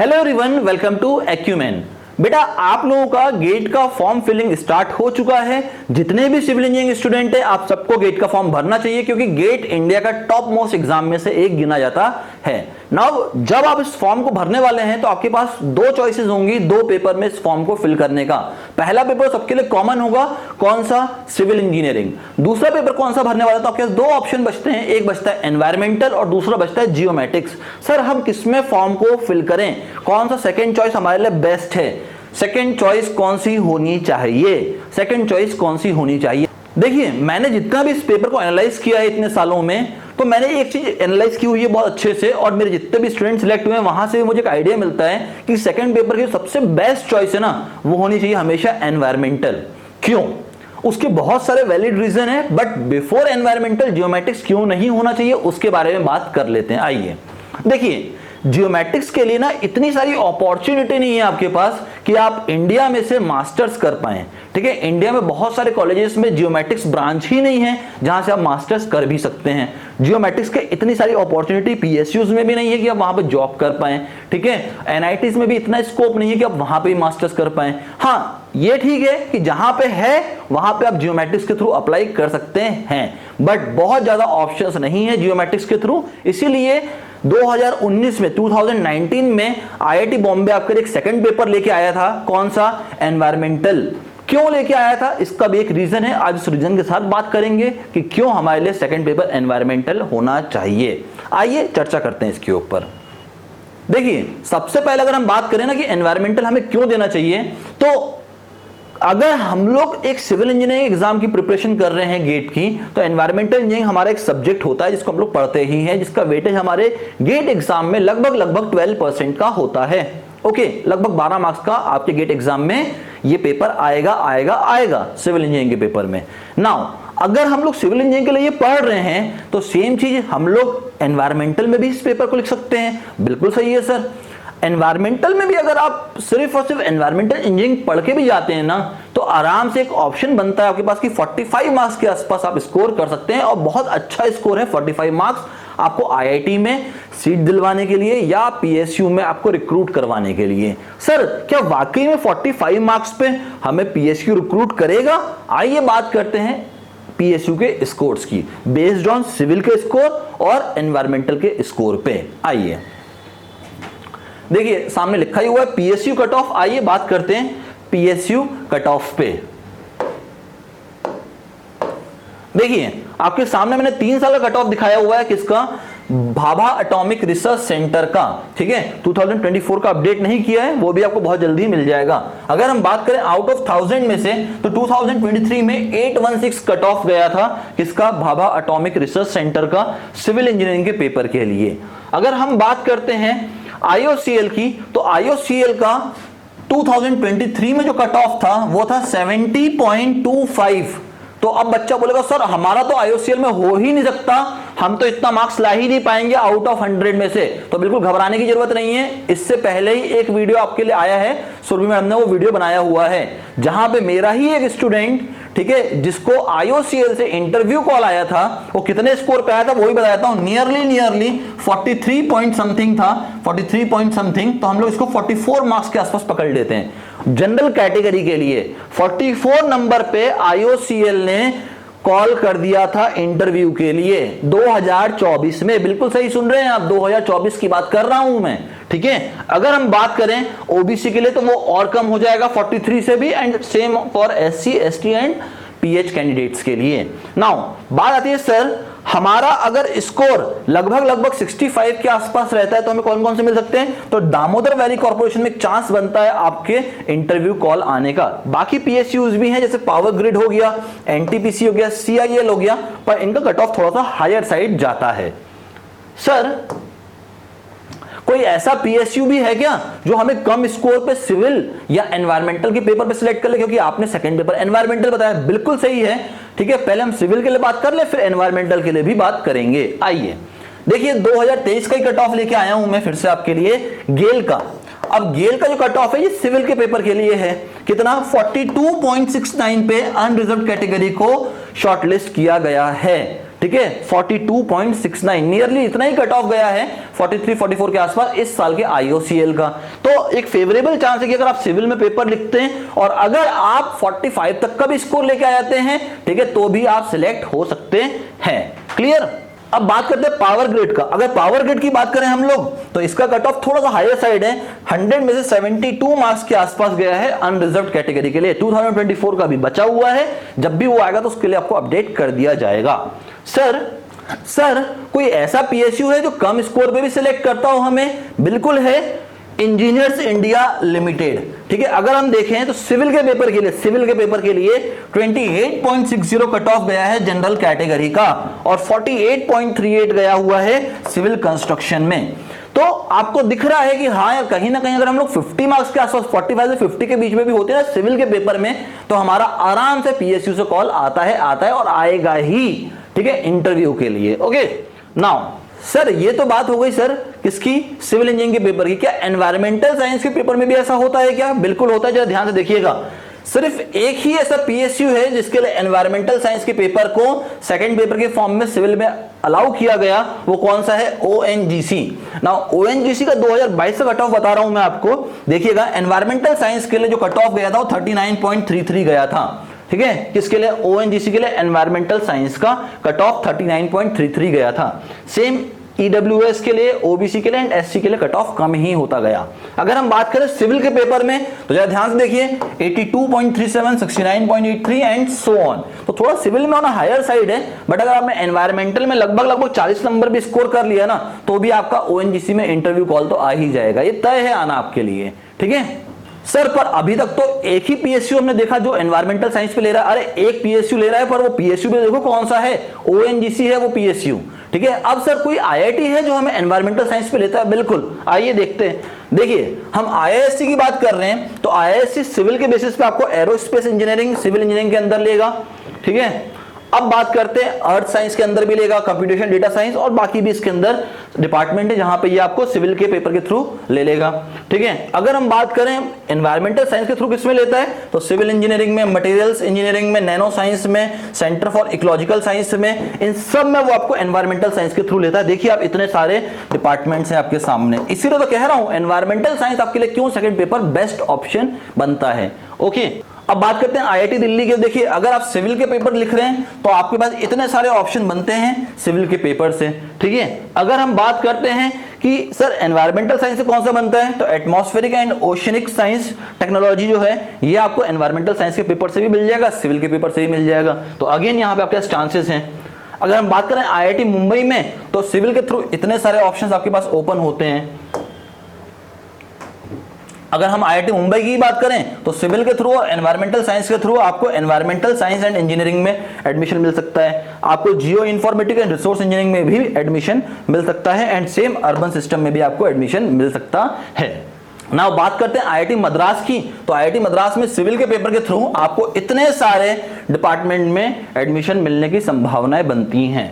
Hello everyone, welcome to Acumen. बेटा, आप लोगों का गेट का फॉर्म फिलिंग स्टार्ट हो चुका है। जितने भी सिविल इंजीनियरिंग स्टूडेंट है, आप सबको गेट का फॉर्म भरना चाहिए, क्योंकि गेट इंडिया का टॉप मोस्ट एग्जाम में से एक गिना जाता है। नाउ जब आप इस फॉर्म को भरने वाले हैं तो आपके पास दो चॉइसेस होंगी, दो पेपर में इस फॉर्म को फिल करने का। पहला पेपर सबके लिए कॉमन होगा, कौन सा? Civil engineering. दूसरा पेपर कौन सा भरने वाला? तो आपके पास दो ऑप्शन बचते हैं, एक बचता है एनवायरमेंटल और दूसरा बचता है जियोमेट्रिक्स। सर, हम किसमें फॉर्म को फिल करें? कौन सा सेकेंड चॉइस हमारे लिए बेस्ट है? सेकेंड चॉइस कौन सी होनी चाहिए? सेकेंड चॉइस कौन सी होनी चाहिए? देखिए, मैंने जितना भी इस पेपर को एनालाइज किया है इतने सालों में, तो मैंने एक चीज एनालाइज की हुई है बहुत अच्छे से, और मेरे जितने भी स्टूडेंट सिलेक्ट हुए हैं वहां से मुझे एक आइडिया मिलता है कि सेकंड पेपर की सबसे बेस्ट चॉइस है ना, वो होनी चाहिए हमेशा एनवायरमेंटल। क्यों? उसके बहुत सारे वैलिड रीजन है, बट बिफोर एनवायरमेंटल जियोमेट्रिक्स क्यों नहीं होना चाहिए उसके बारे में बात कर लेते हैं। आइए देखिए, जियोमेट्रिक्स के लिए ना इतनी सारी अपॉर्चुनिटी नहीं है आपके पास कि आप इंडिया में से मास्टर्स कर पाए। ठीक है, इंडिया में बहुत सारे कॉलेजेस में जियोमेट्रिक्स ब्रांच ही नहीं है जहां से आप मास्टर्स कर भी सकते हैं। जियोमेट्रिक्स के इतनी सारी अपॉर्चुनिटी पीएसयूज में भी नहीं है कि आप वहां पर जॉब कर पाए। ठीक है, एनआईटीज में भी इतना स्कोप नहीं है कि आप वहां पे मास्टर्स कर पाए। हाँ, ये ठीक है कि जहां पे है वहां पे आप जियोमेट्रिक्स के थ्रू अप्लाई कर सकते हैं, बट बहुत ज्यादा ऑप्शंस नहीं है जियोमेट्रिक्स के थ्रू। इसीलिए 2019 में आईआईटी बॉम्बे आपके एक सेकंड पेपर लेके आया था। कौन सा? एनवायरमेंटल। क्यों लेके आया था इसका भी एक रीजन है, आज इस रीजन के साथ बात करेंगे कि क्यों हमारे लिए सेकंड पेपर एनवायरमेंटल होना चाहिए। आइए चर्चा करते हैं इसके ऊपर। देखिए, सबसे पहले अगर हम बात करें ना कि एनवायरमेंटल हमें क्यों देना चाहिए, तो अगर हम लोग एक सिविल इंजीनियरिंग एग्जाम की प्रिपरेशन कर रहे हैं गेट की, तो एनवायरमेंटल इंजीनियरिंग हमारा एक सब्जेक्ट होता है जिसको हम लोग पढ़ते ही हैं, जिसका वेटेज हमारे गेट एग्जाम में लगभग 12% का होता है। ओके, लगभग 12 मार्क्स का आपके गेट एग्जाम में ये पेपर आएगा सिविल इंजीनियरिंग के पेपर में। नाउ अगर हम लोग सिविल इंजीनियरिंग के लिए ये पढ़ रहे हैं तो सेम चीज हम लोग एनवायरमेंटल में भी इस पेपर को लिख सकते हैं। बिल्कुल सही है सर। एनवायरमेंटल में भी अगर आप सिर्फ और सिर्फ एनवायरमेंटल इंजीनियरिंग पढ़ के भी जाते हैं ना, तो आराम से एक ऑप्शन बनता है आपके पास कि 45 मार्क्स के आसपास आप स्कोर कर सकते हैं, और बहुत अच्छा स्कोर है 45 मार्क्स आपको आईआईटी में सीट दिलवाने के लिए या पीएसयू में आपको रिक्रूट करवाने के लिए। सर, क्या वाकई में 45 मार्क्स पे हमें पीएसयू रिक्रूट करेगा? आइए बात करते हैं पीएसयू के स्कोर्स की, बेस्ड ऑन सिविल के स्कोर और एनवायरमेंटल के स्कोर पे। आइए देखिए, सामने लिखा ही हुआ है पीएसयू कट ऑफ। आइए बात करते हैं पीएसयू कट ऑफ पे। देखिए, आपके सामने मैंने 3 साल का कट ऑफ दिखाया हुआ है। किसका? भाभा एटॉमिक रिसर्च सेंटर का। ठीक है, 2024 का अपडेट नहीं किया है, वो भी आपको बहुत जल्दी मिल जाएगा। अगर हम बात करें आउट ऑफ 1000 में से, तो 2023 में 816 कट ऑफ गया था। किसका? भाभा एटॉमिक रिसर्च सेंटर का सिविल इंजीनियरिंग के पेपर के लिए। अगर हम बात करते हैं आईओसीएल की, तो आईओसीएल का 2023 में जो कट ऑफ था वो था 70.25। तो अब बच्चा बोलेगा सर हमारा तो आईओसीएल में हो ही नहीं सकता, हम तो इतना मार्क्स ला ही नहीं पाएंगे आउट ऑफ 100 में से। तो बिल्कुल घबराने की जरूरत नहीं है। इससे पहले ही एक वीडियो आपके लिए आया है, सुरभि मैडम ने वो वीडियो बनाया हुआ है, जहां पे मेरा ही एक स्टूडेंट, ठीक है, जिसको आईओसीएल से इंटरव्यू कॉल आया था, वो कितने स्कोर पे आया था वो ही बताता हूं। नियरली 43 पॉइंट समथिंग था, 43 पॉइंट समथिंग। तो हम लोग इसको 44 मार्क्स के आसपास पकड़ लेते हैं जनरल कैटेगरी के लिए। 44 नंबर पे आईओसीएल ने कॉल कर दिया था इंटरव्यू के लिए 2024 में। बिल्कुल सही सुन रहे हैं आप, 2024 की बात कर रहा हूं मैं। ठीक है, अगर हम बात करें ओबीसी के लिए तो वो और कम हो जाएगा 43 से भी, and same for SC, ST and pH candidates के लिए। नाउ बात आती है सर, हमारा अगर स्कोर लगभग 65 के आसपास रहता है तो हमें कौन कौन से मिल सकते हैं? तो दामोदर वैली कॉर्पोरेशन में एक चांस बनता है आपके इंटरव्यू कॉल आने का। बाकी पीएसयूज भी हैं, जैसे पावर ग्रिड हो गया, एनटीपीसी हो गया, सीआईएल हो गया, पर इनका कट ऑफ थोड़ा सा हायर साइड जाता है। सर, कोई ऐसा पीएसयू भी है क्या जो हमें कम स्कोर पे सिविल या एनवायरमेंटल के पेपर पे सिलेक्ट कर ले? क्योंकि आपने सेकंड पेपर एनवायरमेंटल बताया, बिल्कुल सही है। ठीक है, पहले हम सिविल के लिए बात कर ले, फिर एनवायरमेंटल के लिए भी बात करेंगे। आइए देखिए, 2023 का ही कट ऑफ लेके आया हूं मैं फिर से आपके लिए, गेल का। अब गेल का जो कट ऑफ है ये सिविल के पेपर के लिए है। कितना? 42.69 पे अनरिजर्व्ड कैटेगरी को शॉर्टलिस्ट किया गया है। ठीक है 42.69, नियरली इतना ही कट ऑफ गया है 43-44 के आसपास इस साल के IOCL का। तो एक फेवरेबल चांस है कि अगर आप सिविल में पेपर लिखते हैं और अगर आप 45 तक का भी स्कोर लेके आ जाते हैं, ठीक है, तो भी आप सिलेक्ट हो सकते हैं। क्लियर। अब बात करते हैं पावर ग्रिड का। अगर पावर ग्रिड की बात करें हम लोग तो इसका कट ऑफ थोड़ा सा हायर साइड है, 100 में से 72 मार्क्स के आसपास गया है अनरिजर्व्ड कैटेगरी के लिए। 2024 का भी बचा हुआ है, जब भी वो आएगा तो उसके लिए आपको अपडेट कर दिया जाएगा। सर कोई ऐसा PSU है जो कम स्कोर पे भी सिलेक्ट करता हो हमें? बिल्कुल है, इंजीनियर्स इंडिया लिमिटेड। ठीक है, अगर हम देखें तो सिविल के पेपर के लिए 28.60 कट ऑफ गया है जनरल कैटेगरी का और 48.38 गया हुआ है सिविल कंस्ट्रक्शन में। तो आपको दिख रहा है कि हाँ यार, कहीं ना कहीं अगर हम लोग 50 मार्क्स के आसपास 45 से 50 के बीच में भी होते हैं ना सिविल के पेपर में, तो हमारा आराम से PSU से कॉल आता है और आएगा ही, ठीक है, इंटरव्यू के लिए। ओके, नाउ सर ये तो बात हो गई सर किसकी, सिविल इंजीनियरिंग के पेपर की। क्या एनवायरमेंटल साइंस के पेपर में भी ऐसा होता है क्या? बिल्कुल होता है, जरा ध्यान से देखिएगा। सिर्फ एक ही ऐसा PSU है जिसके लिए एनवायरमेंटल साइंस के पेपर को सेकंड पेपर के फॉर्म में सिविल में अलाउ किया गया, वो कौन सा है? ONGC। नाउ ONGC का 2022 का कट ऑफ बता रहा हूं मैं आपको, देखिएगा। एनवायरमेंटल साइंस के लिए जो कट ऑफ गया था वो 39.33 गया था, ठीक है। किसके लिए? ONGC के लिए एनवायरमेंटल साइंस का कट ऑफ 39.33 गया था। सेम EWS के लिए, OBC के लिए एंड SC के लिए कट ऑफ कम ही होता गया। अगर हम बात करें सिविल के पेपर में तो जरा ध्यान से देखिए 82.37, 69.83 एंड सो ऑन। तो थोड़ा सिविल में होना हायर साइड है, बट अगर आपने एनवायरमेंटल में लगभग 40 नंबर भी स्कोर कर लिया ना, तो भी आपका ONGC में इंटरव्यू कॉल तो आ ही जाएगा, ये तय है आना आपके लिए, ठीक है। सर पर अभी तक तो एक ही PSU हमने देखा जो एनवायरमेंटल साइंस पे ले रहा है। अरे एक PSU ले रहा है, पर वो PSU पे देखो कौन सा है, ONGC है वो PSU, ठीक है। अब सर कोई IIT है जो हमें एनवायरमेंटल साइंस पे लेता है? बिल्कुल, आइए देखते हैं। देखिए हम IISc की बात कर रहे हैं तो IISc सिविल के बेसिस पे आपको एरोस्पेस इंजीनियरिंग सिविल इंजीनियरिंग के अंदर लेगा, ठीक है। अब बात करते हैं अर्थ साइंस के अंदर भी लेगा, कंप्यूटेशन डेटा साइंस और बाकी भी इसके अंदर डिपार्टमेंट है जहां पे ये आपको सिविल के पेपर के थ्रू ले लेगा, ठीक है। अगर हम बात करें एनवायरमेंटल साइंस के थ्रू किसमें लेता है तो सिविल इंजीनियरिंग में, मटेरियल्स इंजीनियरिंग में, नैनो साइंस में, सेंटर फॉर इकोलॉजिकल साइंस में, इन सब में वो आपको एनवायरमेंटल साइंस के थ्रू लेता है। देखिए आप इतने सारे डिपार्टमेंट्स हैं आपके सामने, इसीलिए तो कह रहा हूं एनवायरमेंटल साइंस आपके लिए क्यों सेकंड पेपर बेस्ट ऑप्शन बनता है। ओके, अब बात करते हैं IIT दिल्ली के। देखिए अगर आप सिविल के पेपर लिख रहे हैं तो आपके पास इतने सारे ऑप्शन बनते हैं सिविल के पेपर से, ठीक है। अगर हम बात करते हैं कि सर एनवायरमेंटल साइंस से कौन सा बनता है तो atmospheric and oceanic science technology जो है ये आपको एनवायरमेंटल साइंस के पेपर से भी मिल जाएगा, सिविल के पेपर से भी मिल जाएगा। तो अगेन यहाँ पे आपके चांसेस हैं। अगर हम बात करें IIT मुंबई में तो सिविल के थ्रू इतने सारे ऑप्शन आपके पास ओपन होते हैं। अगर हम IIT मुंबई की बात करें तो सिविल के थ्रू और एनवायरमेंटल साइंस के थ्रू आपको एनवायरमेंटल साइंस एंड इंजीनियरिंग में एडमिशन मिल सकता है, आपको geo informatics and resource engineering में भी एडमिशन मिल सकता है एंड सेम अर्बन सिस्टम में भी आपको एडमिशन मिल सकता है। नाउ बात करते हैं IIT मद्रास की। तो IIT मद्रास में सिविल के पेपर के थ्रू आपको इतने सारे डिपार्टमेंट में एडमिशन मिलने की संभावनाएं बनती हैं।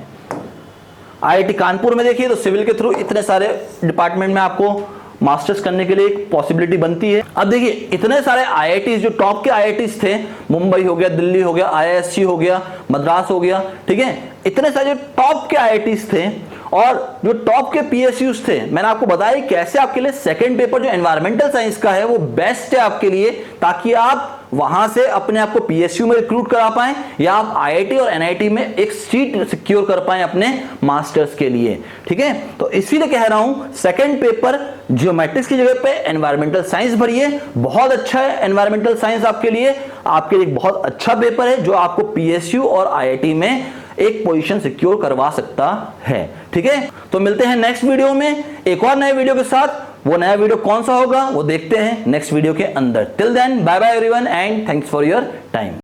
IIT कानपुर में देखिए तो सिविल के थ्रू इतने सारे डिपार्टमेंट में आपको मास्टर्स करने के लिए एक पॉसिबिलिटी बनती है। अब देखिए इतने सारे IITs जो टॉप के IITs थे, मुंबई हो गया, दिल्ली हो गया, IISc हो गया, मद्रास हो गया, ठीक है, इतने सारे जो टॉप के IITs थे और जो टॉप के PSUs थे, मैंने आपको बताया कैसे आपके लिए सेकंड पेपर जो एनवायरमेंटल साइंस का है वो बेस्ट है आपके लिए, ताकि आप वहां से अपने आप को PSU में रिक्रूट करा पाएं या आप IIT और NIT में एक सीट सिक्योर कर पाएं अपने मास्टर्स के लिए, ठीक है। तो इसीलिए कह रहा हूं सेकंड पेपर जियोमेट्रिक्स की जगह पे एनवायरमेंटल साइंस भरिए, बहुत अच्छा है एनवायरमेंटल साइंस आपके लिए एक बहुत अच्छा पेपर है जो आपको PSU और IIT में एक पोजीशन सिक्योर करवा सकता है, ठीक है। तो मिलते हैं नेक्स्ट वीडियो में एक और नए वीडियो के साथ। वो नया वीडियो कौन सा होगा वो देखते हैं नेक्स्ट वीडियो के अंदर। Till then bye bye everyone and thanks for your time.